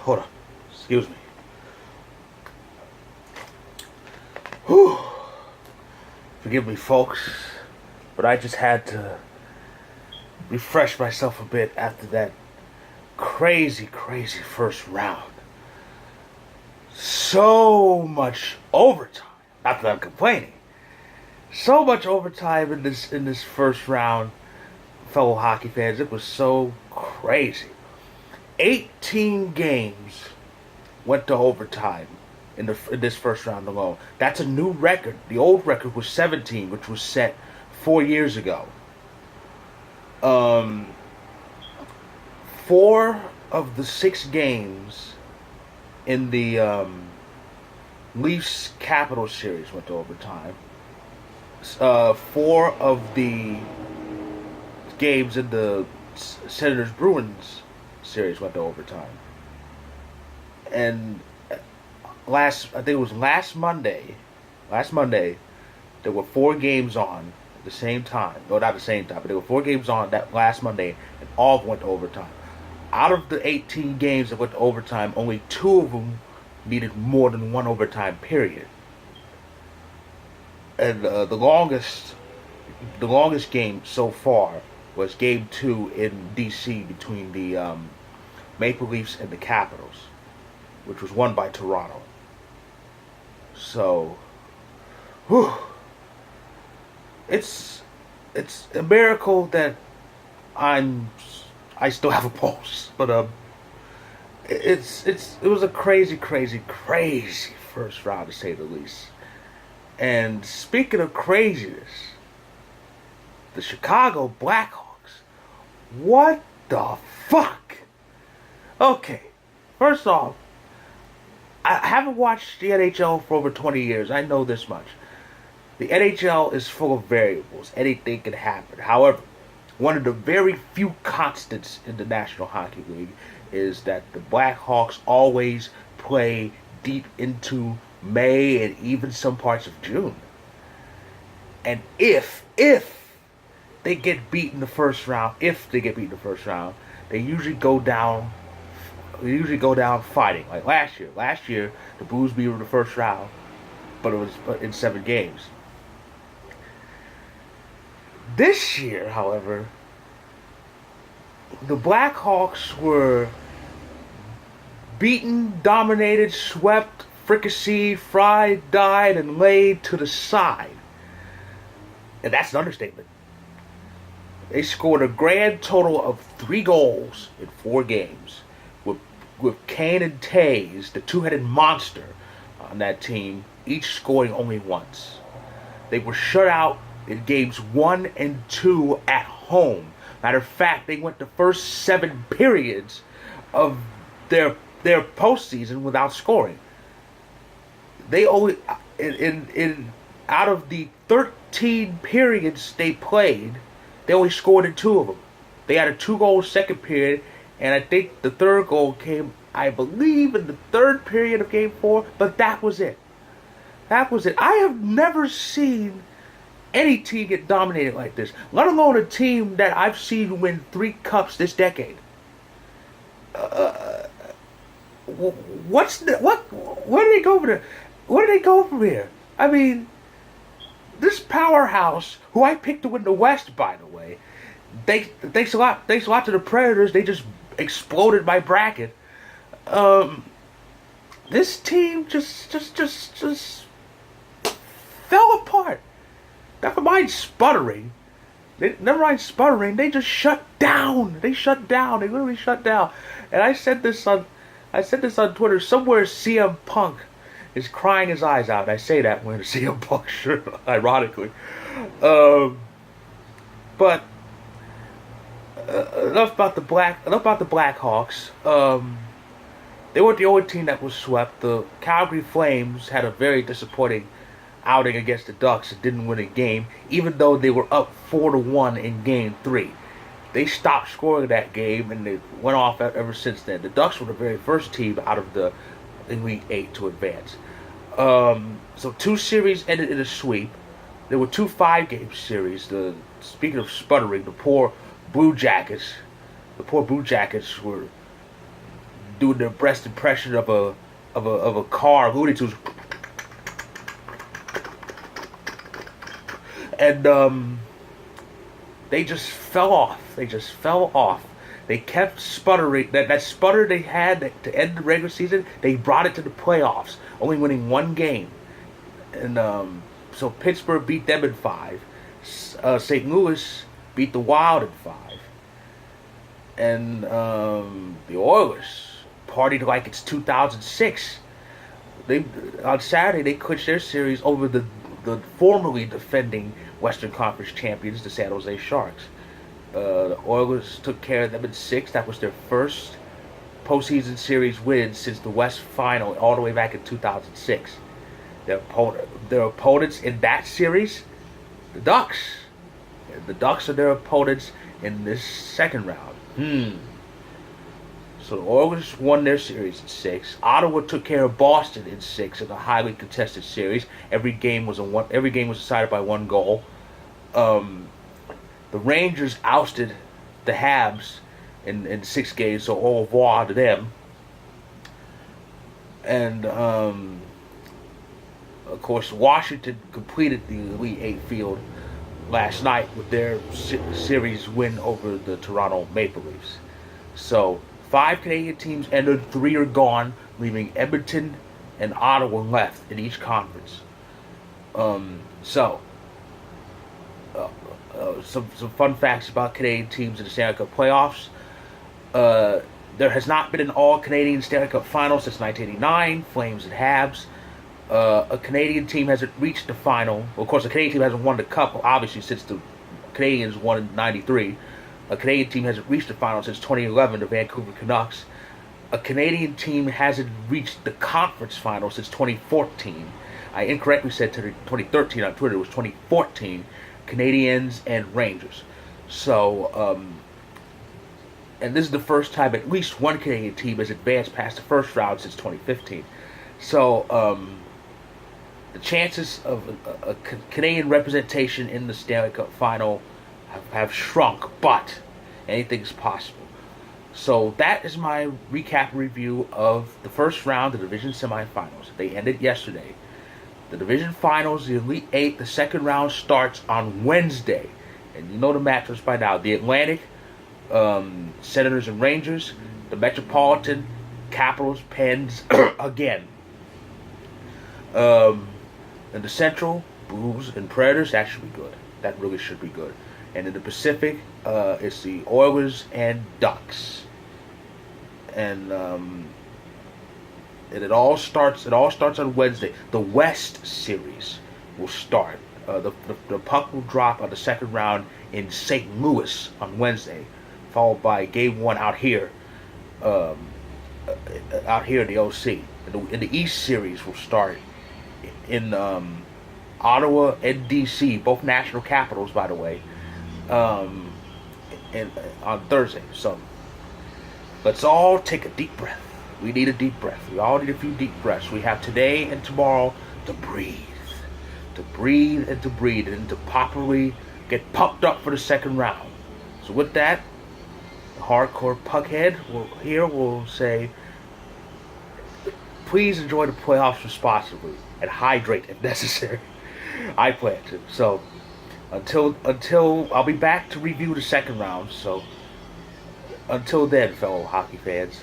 Hold on. Excuse me. Whew. Forgive me, folks, but I just had to refresh myself a bit after that crazy, crazy first round. So much overtime. Not that I'm complaining. So much overtime in this first round, fellow hockey fans. It was so crazy. 18 games went to overtime in this first round alone. That's a new record. The old record was 17, which was set 4 years ago. 4 of the 6 games in the Leafs Capitals series went to overtime. 4 of the games in the Senators Bruins series went to overtime. And I think it was last Monday, there were 4 games on at the same time. No, not the same time, but there were 4 games on that last Monday, and all went to overtime. Out of the 18 games that went to overtime, only 2 of them needed more than 1 overtime period. And the longest game so far was Game 2 in D.C. between the Maple Leafs and the Capitals, which was won by Toronto. So, whew, it's a miracle that I still have a pulse, but it was a crazy, crazy, crazy first round, to say the least. And speaking of craziness, the Chicago Blackhawks, what the fuck? Okay, first off, I haven't watched the NHL for over 20 years. I know this much. The NHL is full of variables. Anything can happen. However, one of the very few constants in the National Hockey League is that the Blackhawks always play deep into May and even some parts of June. And if they get beaten the first round, they usually go down fighting. Like last year. Last year, the Blues beat them in the first round, but it was in 7 games. This year, however, the Blackhawks were beaten, dominated, swept, fricasseed, fried, dyed, and laid to the side. And that's an understatement. They scored a grand total of 3 goals in 4 games, with Kane and Taves, the two-headed monster on that team, each scoring only once. They were shut out in games 1 and 2 at home. Matter of fact, they went the first 7 periods of their postseason without scoring. They only in out of the 13 periods they played, they only scored in 2 of them. They had a 2-goal second period, and I think the 3rd goal came, I believe, in the 3rd period of Game 4, but that was it. That was it. I have never seen any team get dominated like this, let alone a team that I've seen win 3 cups this decade. Where do they go from there? Where do they go from here? I mean, this powerhouse, who I picked to win the West, by the way, thanks a lot to the Predators, they just exploded my bracket. This team just fell apart. Never mind sputtering. They just shut down. They literally shut down. And I said this on Twitter. Somewhere CM Punk is crying his eyes out. I say that wearing a CM Punk shirt, ironically. But enough about the Blackhawks. They weren't the only team that was swept. The Calgary Flames had a very disappointing outing against the Ducks and didn't win a game, even though they were up 4-1 in Game 3. They stopped scoring that game, and they went off ever since then. The Ducks were the very first team out of the Elite 8 to advance. So 2 series ended in a sweep. There were 2 5-game series. Speaking of sputtering, the poor Blue Jackets were doing their best impression of a car, Looney Tunes, and they just fell off. They just fell off. They kept sputtering. That sputter they had to end the regular season, they brought it to the playoffs, only winning one game. And so Pittsburgh beat them in 5. St. Louis beat the Wild in 5. And the Oilers partied like it's 2006. On Saturday they clinched their series over the formerly defending Western Conference champions, the San Jose Sharks. The Oilers took care of them in 6. That was their first postseason series win since the West Final, all the way back in 2006. Their opponents in that series, the Ducks. The Ducks are their opponents in this second round. So the Oilers won their series in 6. Ottawa took care of Boston in 6 in a highly contested series. Every game was decided by 1 goal. The Rangers ousted the Habs in 6 games, so au revoir to them. And of course, Washington completed the Elite 8 field last night with their series win over the Toronto Maple Leafs. So 5 Canadian teams entered, 3 are gone, leaving Edmonton and Ottawa left in each conference. Some fun facts about Canadian teams in the Stanley Cup Playoffs. There has not been an all-Canadian Stanley Cup final since 1989, Flames and Habs. A Canadian team hasn't reached the final. Well, of course, a Canadian team hasn't won the Cup, obviously, since the Canadians won in 93. A Canadian team hasn't reached the final since 2011, the Vancouver Canucks. A Canadian team hasn't reached the conference final since 2014. I incorrectly said 2013 on Twitter. It was 2014, Canadiens and Rangers. So, and this is the first time at least one Canadian team has advanced past the first round since 2015. So, the chances of a Canadian representation in the Stanley Cup final have shrunk, but anything's possible. So that is my recap review of the first round of the division semifinals. They ended yesterday. The division finals, the Elite 8, the second round starts on Wednesday. And you know the matchups by now. The Atlantic, Senators and Rangers. The Metropolitan, Capitals, Pens, again. In the Central, Blues and Predators. That should be good. That really should be good. And in the Pacific, it's the Oilers and Ducks. And it all starts on Wednesday. The West Series will start. The puck will drop on the second round in St. Louis on Wednesday, followed by Game 1 out here in the OC. And the East Series will start in Ottawa and DC, both national capitals, by the way, and on Thursday. So let's all take a deep breath. We need a deep breath. We all need a few deep breaths. We have today and tomorrow to breathe and to properly get pumped up for the second round. So with that, the hardcore puckhead will say, please enjoy the playoffs responsibly and hydrate if necessary. I plan to. So until I'll be back to review the second round. So until then, fellow hockey fans.